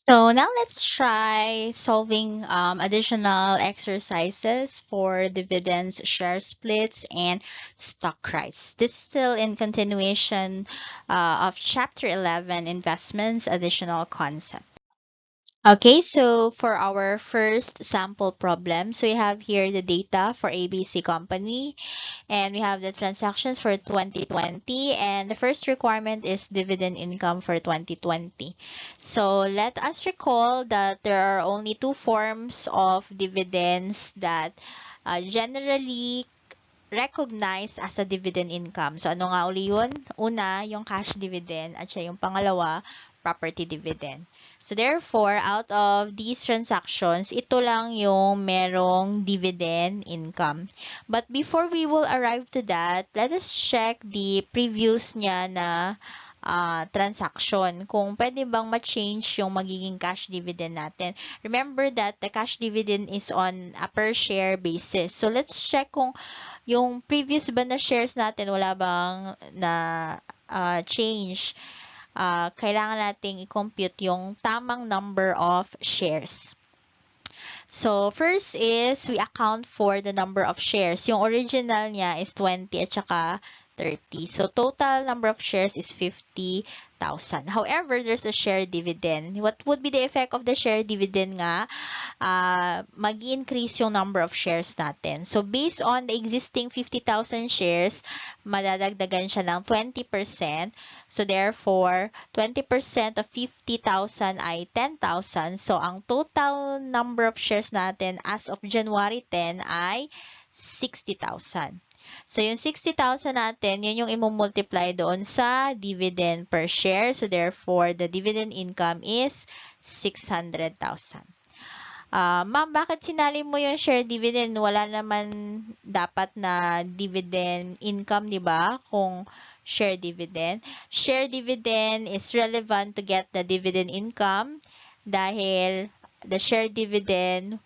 So now let's try solving additional exercises for dividends, share splits, and stock rights. This is still in continuation of Chapter 11, Investments, Additional Concept. Okay, so for our first sample problem, so we have here the data for ABC company, and we have the transactions for 2020, and the first requirement is dividend income for 2020. So let us recall that there are only two forms of dividends that generally recognized as a dividend income. So ano nga uli yun? Una, yung cash dividend, at siya yung pangalawa, property dividend. So therefore, out of these transactions, ito lang yung merong dividend income. But before we will arrive to that, let us check the previous niya na transaction. Kung pwede bang ma-change yung magiging cash dividend natin. Remember that the cash dividend is on a per share basis. So let's check kung yung previous ba na shares natin wala bang na change. Kailangan nating i-compute yung tamang number of shares. So, first is we account for the number of shares. Yung original niya is 20 at saka 30. So, total number of shares is 50,000. However, there's a share dividend. What would be the effect of the share dividend nga? Mag-increase yung number of shares natin. So, based on the existing 50,000 shares, madadagdagan siya ng 20%. So, therefore, 20% of 50,000 ay 10,000. So, ang total number of shares natin as of January 10 ay 60,000. So, yung 60,000 natin, yun yung i-multiply doon sa dividend per share. So, therefore, the dividend income is 600,000. Ma'am, bakit sinali mo yung share dividend? Wala naman dapat na dividend income, di ba? Kung share dividend. Share dividend is relevant to get the dividend income dahil the share dividend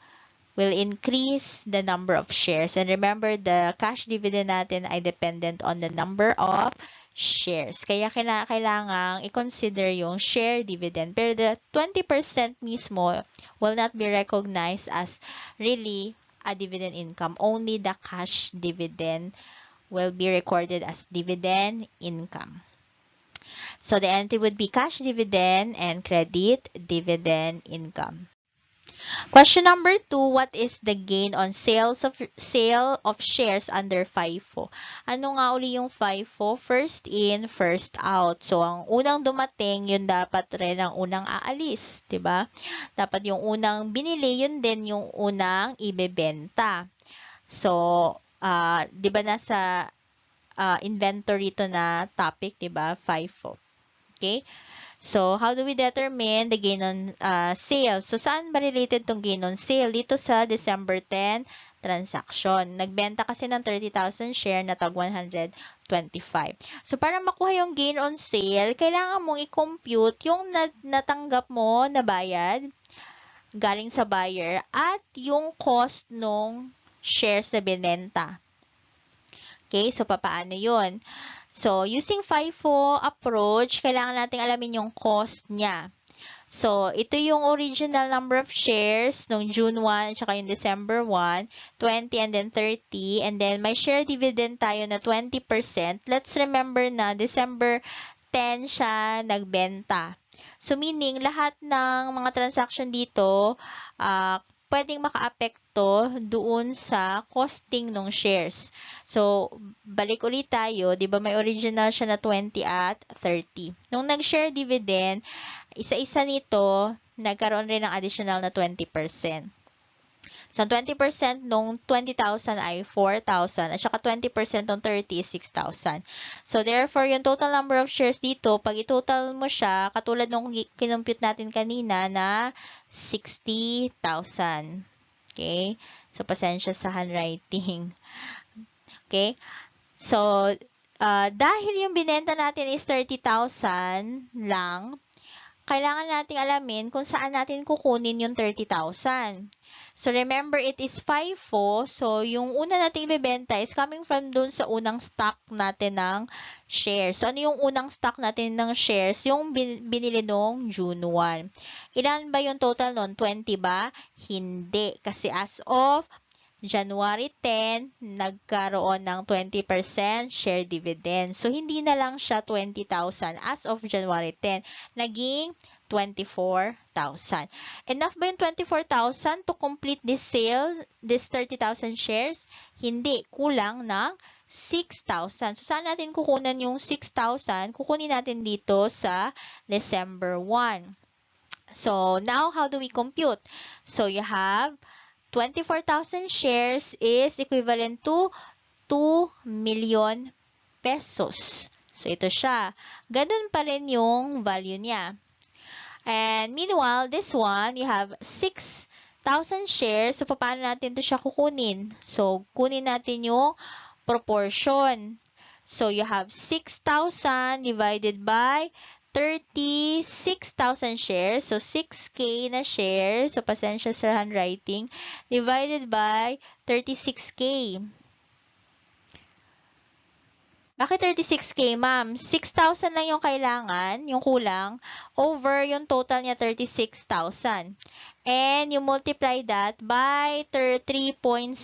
will increase the number of shares. And remember, the cash dividend natin ay dependent on the number of shares. Kaya kailangang i-consider yung share dividend. Pero the 20% mismo will not be recognized as really a dividend income. Only the cash dividend will be recorded as dividend income. So the entry would be cash dividend and credit dividend income. Question number 2, what is the gain on sale of shares under FIFO? Ano nga uli yung FIFO? First in, first out. So, ang unang dumating, yun dapat rin ang unang aalis, 'di ba? Dapat yung unang binili, yun din yung unang ibebenta. So, 'di ba nasa inventory to na topic, 'di ba? FIFO. Okay? So, how do we determine the gain on sale? So, saan ba related tong gain on sale? Dito sa December 10 transaction. Nagbenta kasi ng 30,000 share na tag 125. So, para makuha yung gain on sale, kailangan mong i-compute yung natanggap mo na bayad galing sa buyer at yung cost nung shares na binenta. Okay, so papaano yun? So, using FIFO approach, kailangan nating alamin yung cost niya. So, ito yung original number of shares nung June 1 at saka yung December 1, 20 and then 30. And then, may share dividend tayo na 20%. Let's remember na December 10 siya nagbenta. So, meaning, lahat ng mga transaction dito, pwedeng makaapekto doon sa costing ng shares. So, balik ulit tayo, di ba may original siya na 20 at 30. Nung nag-share dividend, isa-isa nito, nagkaroon rin ng additional na 20%. So, 20% nung 20,000 ay 4,000 at saka 20% nung 30 is 6,000. So, therefore, yung total number of shares dito, pag i-total mo siya, katulad nung kinompute natin kanina na 60,000. Okay? So, pasensya sa handwriting. Okay? So, dahil yung binenta natin is 30,000 lang, kailangan nating alamin kung saan natin kukunin yung 30,000. So, remember, it is FIFO. So, yung una nating ibebenta is coming from dun sa unang stock natin ng shares. So, ano yung unang stock natin ng shares? Yung binili nung June 1. Ilan ba yung total nun? 20 ba? Hindi. Kasi as of January 10, nagkaroon ng 20% share dividend. So, hindi na lang siya 20,000 as of January 10. Naging 24,000. Enough ba yung 24,000 to complete this sale, this 30,000 shares? Hindi. Kulang ng 6,000. So, saan natin kukunan yung 6,000? Kukunin natin dito sa December 1. So, now how do we compute? So, you have 24,000 shares is equivalent to 2 million pesos. So, ito siya. Ganun pa rin yung value niya. And meanwhile, this one, you have 6,000 shares. So, paano natin ito siya kukunin? So, kunin natin yung proportion. So, you have 6,000 divided by 36,000 shares. So, 6K na shares. So, pasensya sa handwriting. Divided by 36K. Bakit 36K, ma'am? 6,000 lang yung kailangan, yung kulang, over yung total niya 36,000. And you multiply that by 3.6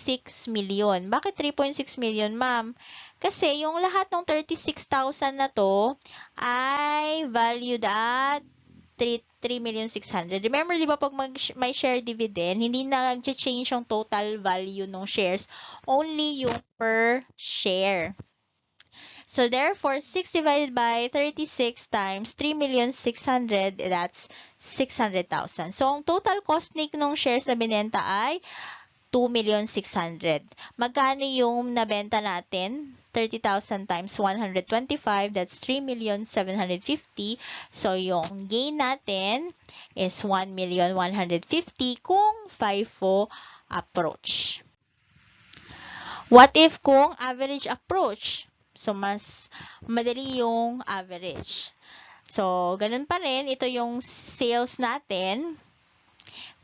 million. Bakit 3.6 million, ma'am? Kasi yung lahat ng 36,000 na to ay valued at 3,600,000. Remember, di ba, pag may share dividend, hindi na nag-change yung total value ng shares. Only yung per share. So, therefore, 6 divided by 36 times 3,600,000, that's 600,000. So, ang total cost nung shares na binenta ay 2,600,000. Magkano yung nabenta natin? 30,000 times 125, that's 3,750,000. So, yung gain natin is 1,150,000 kung FIFO approach. What if kung average approach? So, mas madali yung average. So, ganun pa rin. Ito yung sales natin.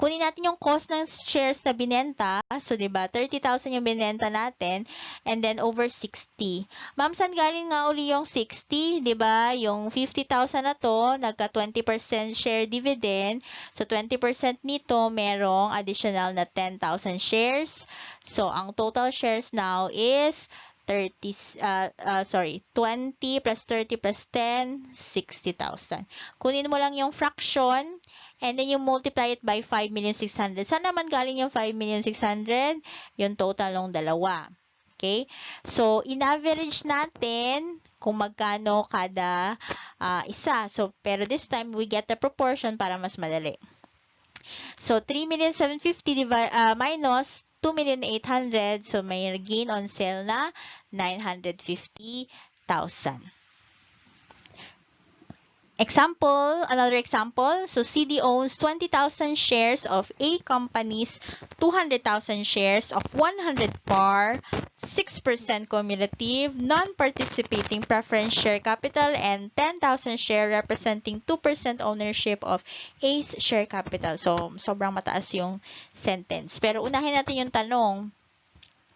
Kunin natin yung cost ng shares na binenta. So, diba, 30,000 yung binenta natin. And then, over 60. Ma'am, saan galing nga uli yung 60? Diba, yung 50,000 na to, nagka 20% share dividend. So, 20% nito, merong additional na 10,000 shares. So, ang total shares now is 20 plus 30 plus 10, 60,000. Kunin mo lang yung fraction, and then you multiply it by 5,600,000. Saan naman galing yung 5,600,000? Yung total ng dalawa. Okay? So, in-average natin kung magkano kada isa. So, pero this time, we get the proportion para mas madali. So, 3,750,000 minus 2,800,000. So, may gain on sale na 950,000. Example, another example. So, CD owns 20,000 shares of A companies, 200,000 shares of 100 par, 6% cumulative, non-participating preference share capital, and 10,000 share representing 2% ownership of A's share capital. So, sobrang mataas yung sentence. Pero unahin natin yung tanong.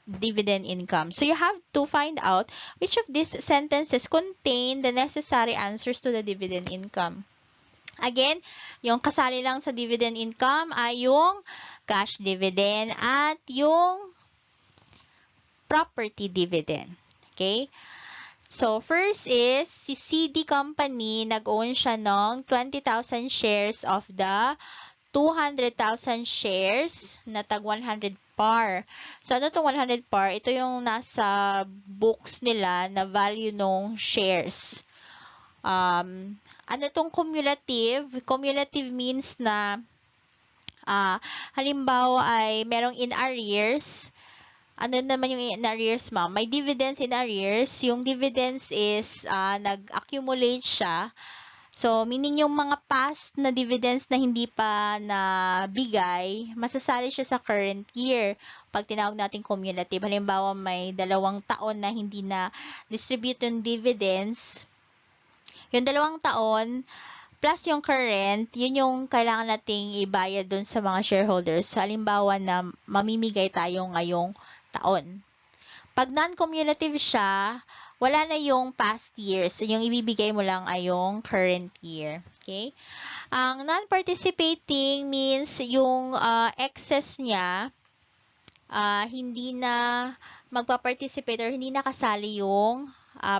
Dividend income. So, you have to find out which of these sentences contain the necessary answers to the dividend income. Again, yung kasali lang sa dividend income ay yung cash dividend at yung property dividend. Okay? So, first is, si CD Company, nag-own siya ng 20,000 shares of the 200,000 shares na tag 100 par. So, ano itong 100 par? Ito yung nasa books nila na value ng shares. Ano itong cumulative? Cumulative means na halimbawa ay merong in arrears. Ano naman yung in arrears, ma'am? May dividends in arrears. Yung dividends is nag-accumulate siya. So, meaning yung mga past na dividends na hindi pa nabigay, masasali siya sa current year. Pag tinawag natin cumulative, halimbawa may 2 taon na hindi na distribute yung dividends, yung 2 taon, plus yung current, yun yung kailangan nating ibayad dun sa mga shareholders. Halimbawa na mamimigay tayo ngayong taon. Pag non-cumulative siya, wala na yung past years. Yung ibibigay mo lang ay yung current year. Okay? Ang non-participating means yung excess niya, hindi na magpa-participate or hindi nakasali yung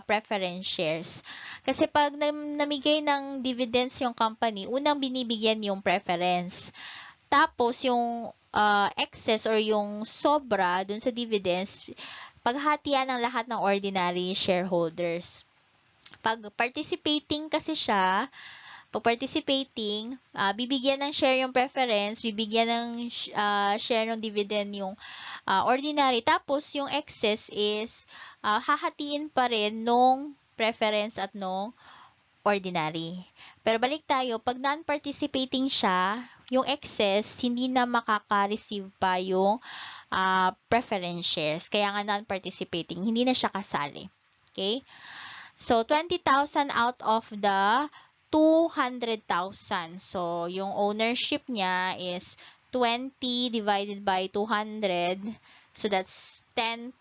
preference shares. Kasi pag namigay ng dividends yung company, unang binibigyan yung preference. Tapos yung excess or yung sobra dun sa dividends, paghatian ng lahat ng ordinary shareholders. Pag participating kasi siya, bibigyan ng share yung preference, bibigyan ng share ng dividend yung ordinary. Tapos, yung excess is hahatiin pa rin nung preference at nung ordinary. Pero balik tayo, pag non-participating siya, yung excess, hindi na makaka-receive pa yung preference shares. Kaya nga non-participating, hindi na siya kasali. Okay? So, 20,000 out of the 200,000. So, yung ownership niya is 20 divided by 200. So, that's 10%.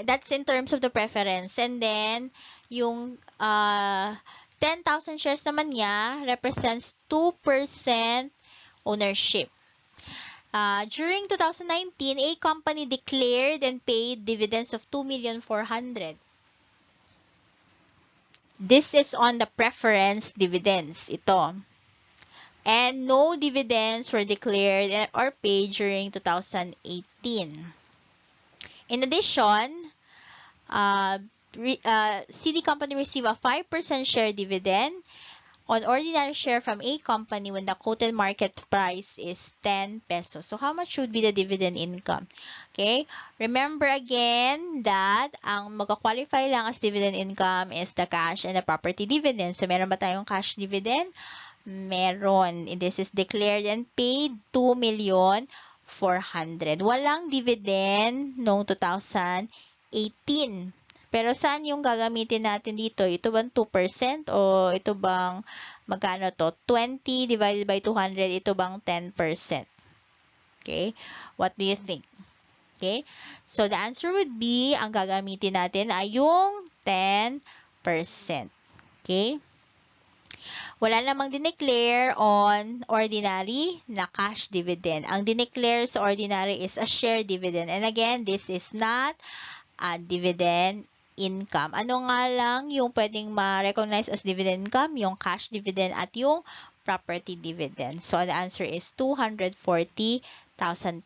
That's in terms of the preference. And then, yung 10,000 shares naman niya represents 2% ownership. During 2019, a company declared and paid dividends of 2,400,000. This is on the preference dividends. Ito. And no dividends were declared or paid during 2018. In addition, CD company received a 5% share dividend on ordinary share from a company when the quoted market price is 10 pesos. So, how much would be the dividend income? Okay? Remember again that ang magka-qualify lang as dividend income is the cash and the property dividend. So, meron ba tayong cash dividend? Meron. This is declared and paid 2,400,000. Walang dividend noong 2018. Pero saan yung gagamitin natin dito? Ito bang 2% o ito bang magkano to? 20 divided by 200, ito bang 10%? Okay? What do you think? Okay? So, the answer would be, ang gagamitin natin ay yung 10%. Okay? Wala namang dineclare on ordinary na cash dividend. Ang dineclare sa ordinary is a share dividend. And again, this is not a dividend income. Ano nga lang yung pwedeng ma-recognize as dividend income? Yung cash dividend at yung property dividend. So, the answer is 240,000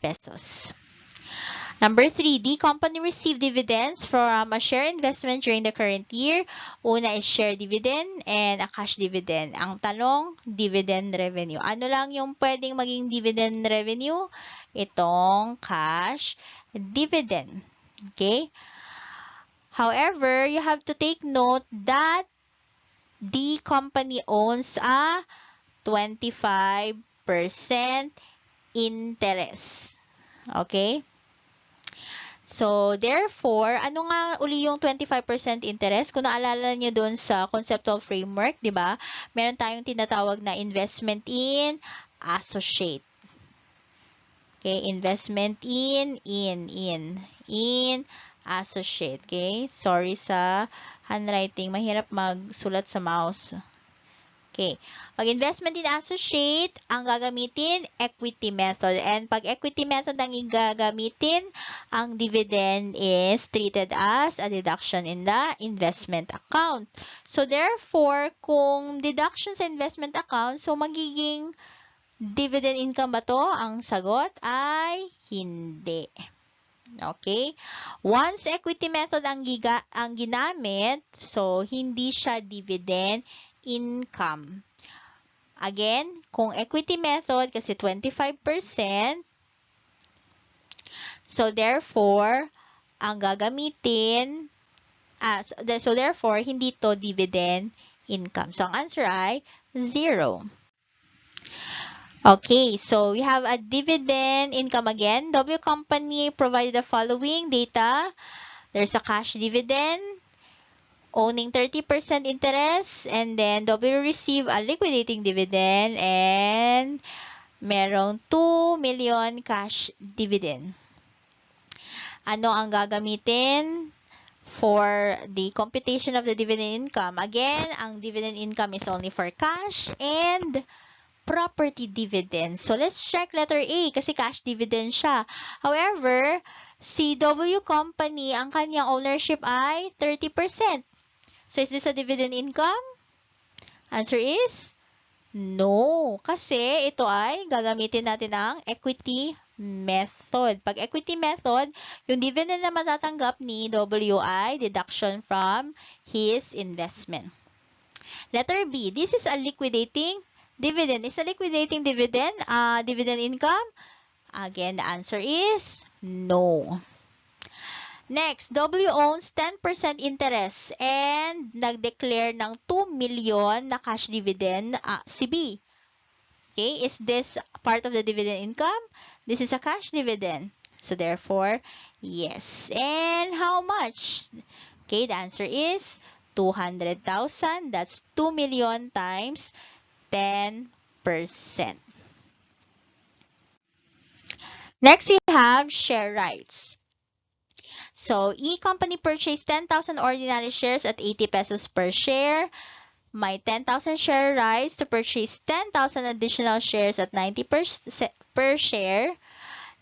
pesos. Number 3, the company received dividends from a share investment during the current year. Una is share dividend and a cash dividend. Ang tanong, dividend revenue. Ano lang yung pwedeng maging dividend revenue? Itong cash dividend. Okay? However, you have to take note that the company owns a 25% interest. Okay? So, therefore, ano nga uli yung 25% interest? Kung naalala nyo doon sa conceptual framework, di ba? Meron tayong tinatawag na investment in associate. Okay, investment in associate. Okay, sorry sa handwriting. Mahirap magsulat sa mouse. Okay. Pag investment in associate, ang gagamitin, equity method. And pag equity method ang gagamitin, ang dividend is treated as a deduction in the investment account. So, therefore, kung deduction sa investment account, so magiging dividend income ba to? Ang sagot ay hindi. Okay? Once equity method ang ginamit, so hindi siya dividend income. Again, kung equity method, kasi 25%, so therefore, ang gagamitin, so therefore, hindi to dividend income. So, ang answer ay 0. Okay, so we have a dividend income again. W company provided the following data. There's a cash dividend, owning 30% interest, and then W receive a liquidating dividend, and merong 2 million cash dividend. Ano ang gagamitin for the computation of the dividend income? Again, ang dividend income is only for cash and property dividend. So, let's check letter A kasi cash dividend siya. However, si W Company, ang kanyang ownership ay 30%. So, is this a dividend income? Answer is no. Kasi ito ay gagamitin natin ang equity method. Pag equity method, yung dividend na matatanggap ni W ay deduction from his investment. Letter B, this is a liquidating dividend. Is a liquidating dividend dividend income? Again, the answer is no. Next, W owns 10% interest and nag-declare ng 2 million na cash dividend si B. Okay, is this part of the dividend income? This is a cash dividend. So therefore, yes. And how much? Okay, the answer is 200,000. That's 2 million times 10%. Next, we have share rights. So, E-company purchased 10,000 ordinary shares at 80 pesos per share. May 10,000 share rights to purchase 10,000 additional shares at 90 per share.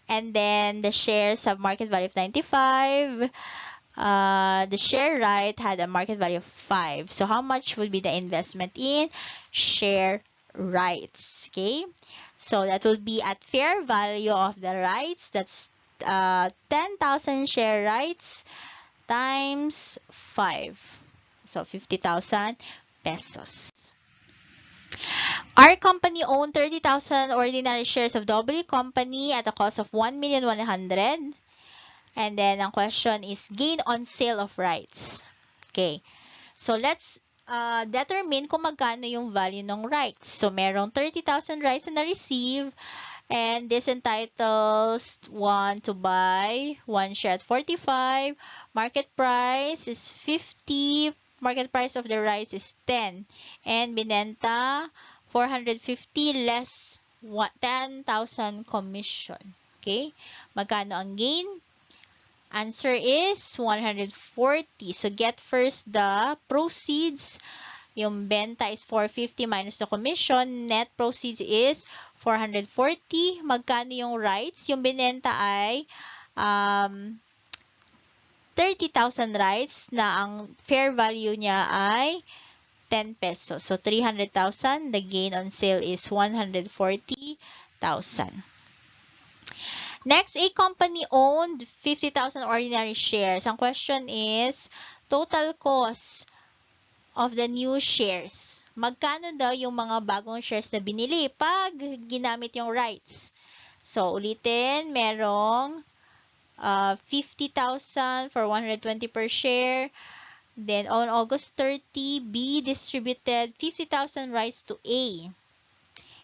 And then, the shares have market value of 95. The share right had a market value of 5. So, how much would be the investment in share rights? Okay. So, that would be at fair value of the rights. That's 10,000 share rights times 5. So, 50,000 pesos. Our company owned 30,000 ordinary shares of W Company at a cost of 1,100,000. And then, ang question is gain on sale of rights. Okay. So, let's determine kung magkano yung value ng rights. So, merong 30,000 rights na na-receive. And this entitles one to buy one share at 45. Market price is 50. Market price of the rights is 10. And binenta 450 less 10,000 commission. Okay? Magkano ang gain? Answer is 140. So, get first the proceeds. Yung benta is 450 minus the commission. Net proceeds is 440. Magkano yung rights? Yung binenta ay 30,000 rights na ang fair value niya ay 10 pesos. So, 300,000. The gain on sale is 140,000. Next, a company owned 50,000 ordinary shares. Ang question is, total cost of the new shares. Magkano daw yung mga bagong shares na binili pag ginamit yung rights? So, ulitin, merong 50,000 for 120 per share. Then, on August 30, B distributed 50,000 rights to A.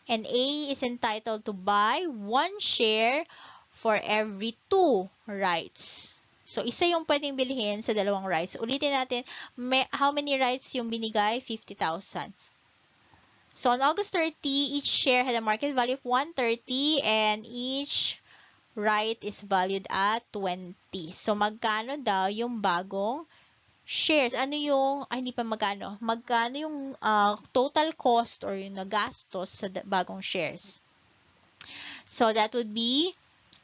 And A is entitled to buy 1 share for every 2 rights. So, isa yung pwedeng bilhin sa dalawang rights. Ulitin natin, how many rights yung binigay? 50,000. So, on August 30, each share had a market value of 130 and each right is valued at 20. So, magkano daw yung bagong shares? Ano yung, hindi pa magkano. Magkano yung total cost or yung nagastos sa bagong shares? So, that would be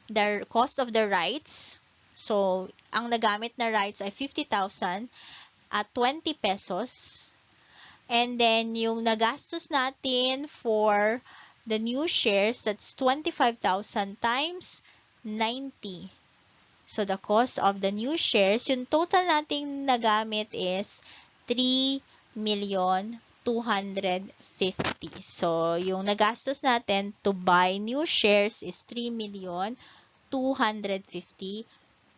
the cost of the rights. So, ang nagamit na rights ay 50,000 at 20 pesos. And then, yung nagastos natin for the new shares, that's 25,000 times 90. So, the cost of the new shares, yung total nating nagamit is 3,250,000. So, yung nagastos natin to buy new shares is 3,250,000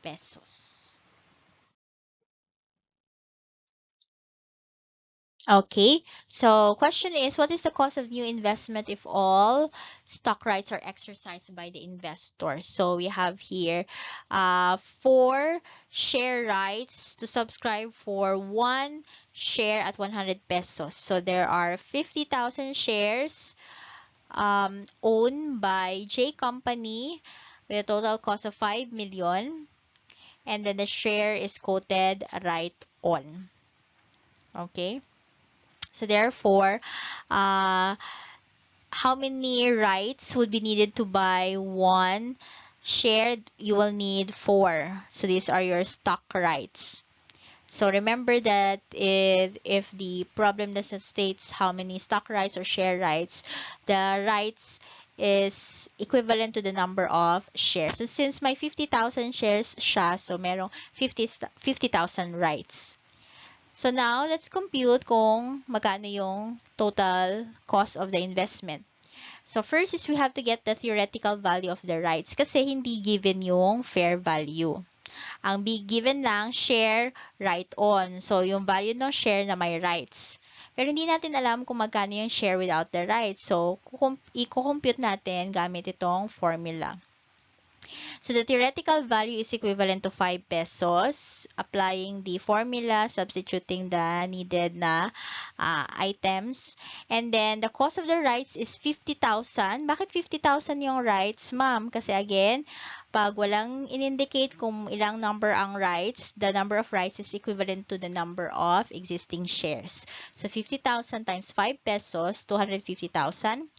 pesos. Okay, so question is, what is the cost of new investment if all stock rights are exercised by the investors? So we have here 4 share rights to subscribe for 1 share at 100 pesos. So there are 50,000 shares owned by J Company with a total cost of 5 million, and then the share is quoted right on. Okay. So therefore, uh, how many rights would be needed to buy 1 share? You will need 4. So these are your stock rights. So remember that if the problem doesn't states how many stock rights or share rights, the rights is equivalent to the number of shares. So since may 50,000 shares siya, so merong 50,000 rights. So now, let's compute kung magkano yung total cost of the investment. So first is we have to get the theoretical value of the rights kasi hindi given yung fair value. Ang big given lang, share, right on. So yung value ng share na may rights. Pero hindi natin alam kung magkano yung share without the rights. So i-compute natin gamit itong formula. So the theoretical value is equivalent to 5 pesos. Applying the formula, substituting the needed na items. And then the cost of the rights is 50,000. Bakit 50,000 yung rights, ma'am? Kasi again, pag walang in-indicate kung ilang number ang rights, the number of rights is equivalent to the number of existing shares. So 50,000 times 5 pesos, 250,000.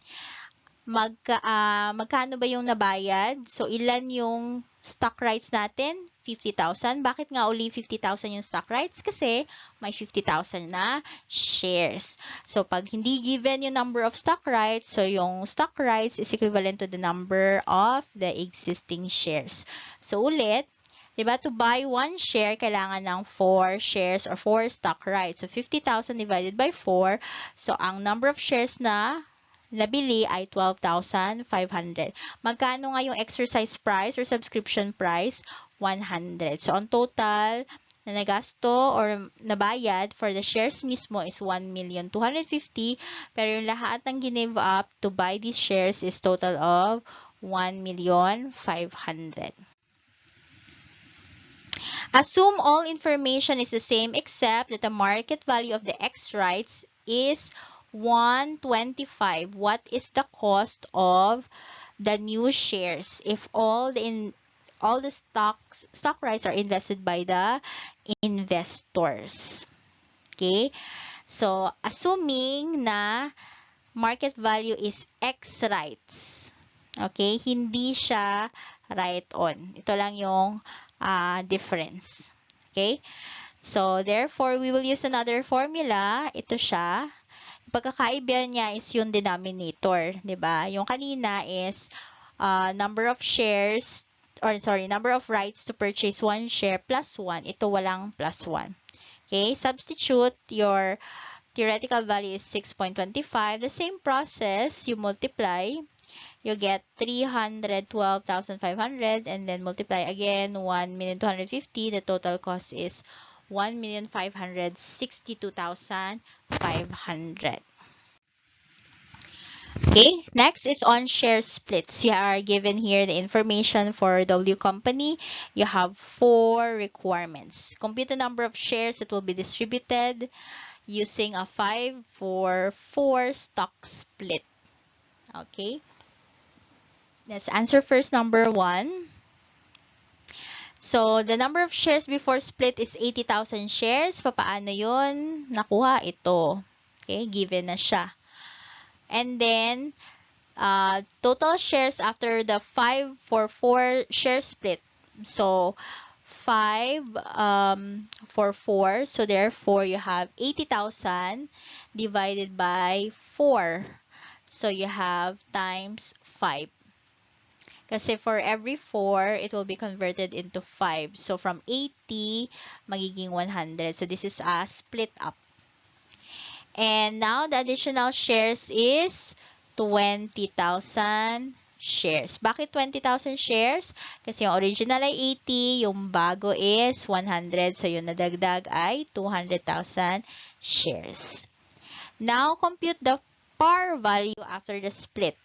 Magkano ba yung nabayad? So, ilan yung stock rights natin? 50,000. Bakit nga uli 50,000 yung stock rights? Kasi may 50,000 na shares. So, pag hindi given yung number of stock rights, so yung stock rights is equivalent to the number of the existing shares. So, ulit, diba, to buy 1 share, kailangan ng 4 shares or 4 stock rights. So, 50,000 divided by 4. So, ang number of shares na nabili ay 12,500. Magkano nga yung exercise price or subscription price? 100. So, ang total na nagasto or nabayad for the shares mismo is 1,250,000. Pero yung lahat ng give up to buy these shares is total of 1,500,000. Assume all information is the same except that the market value of the X rights is 125. What is the cost of the new shares if all the stock rights are invested by the investors? Okay? So, assuming na market value is X rights. Okay? Hindi siya right on. Ito lang yung difference. Okay? So, therefore, we will use another formula. Ito siya. Pagkakaiba niya is yung denominator, 'di ba? Yung kanina is number of shares number of rights to purchase 1 share plus 1. Ito walang plus 1. Okay, substitute your theoretical value is 6.25. The same process, you multiply, you get 312,500 and then multiply again 1,250,000. The total cost is 1,562,500. Okay, next is on share splits. You are given here the information for W company. You have 4 requirements. Compute the number of shares that will be distributed using a 5-4-4 stock split. Okay, let's answer first number 1. So, the number of shares before split is 80,000 shares. Papaano yun? Nakuha ito. Okay, given na siya. And then, total shares after the 5-4-4 share split. So, 5 for 4. So, therefore, you have 80,000 divided by 4. So, you have times 5. Kasi for every 4, it will be converted into 5. So, from 80, magiging 100. So, this is a split up. And now, the additional shares is 20,000 shares. Bakit 20,000 shares? Kasi yung original ay 80, yung bago is 100. So, yung nadagdag ay 200,000 shares. Now, compute the par value after the split.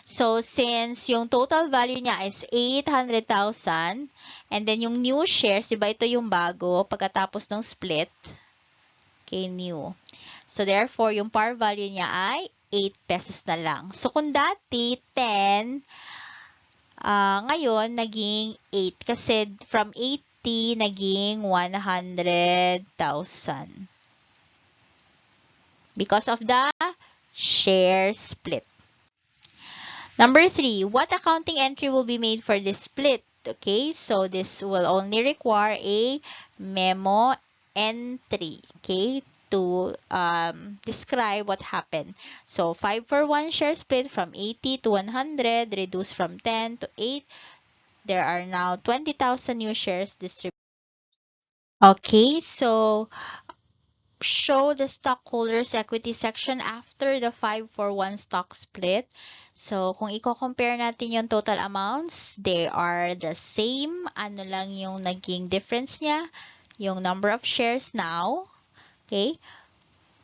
So, since yung total value niya is 800,000, and then yung new shares, diba ito yung bago pagkatapos ng split, okay, new. So, therefore, yung par value niya ay 8 pesos na lang. So, kung dati 10, ngayon naging 8 kasi from 80 naging 100,000. Because of the share split. Number 3, what accounting entry will be made for this split? Okay, so this will only require a memo entry, okay, to describe what happened. So, 5 for 1 share split from 80 to 100, reduced from 10 to 8. There are now 20,000 new shares distributed. Okay, so show the stockholders equity section after the 5 for 1 stock split. So, kung i-compare natin yung total amounts, they are the same. Ano lang yung naging difference niya? Yung number of shares now, okay,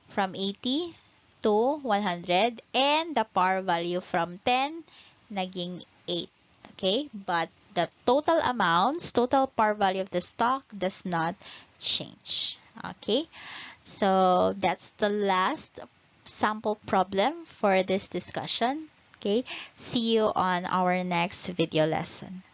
from 80 to 100, and the par value from 10, naging 8, okay? But the total amounts, total par value of the stock does not change, okay? So that's the last sample problem for this discussion. Okay, see you on our next video lesson.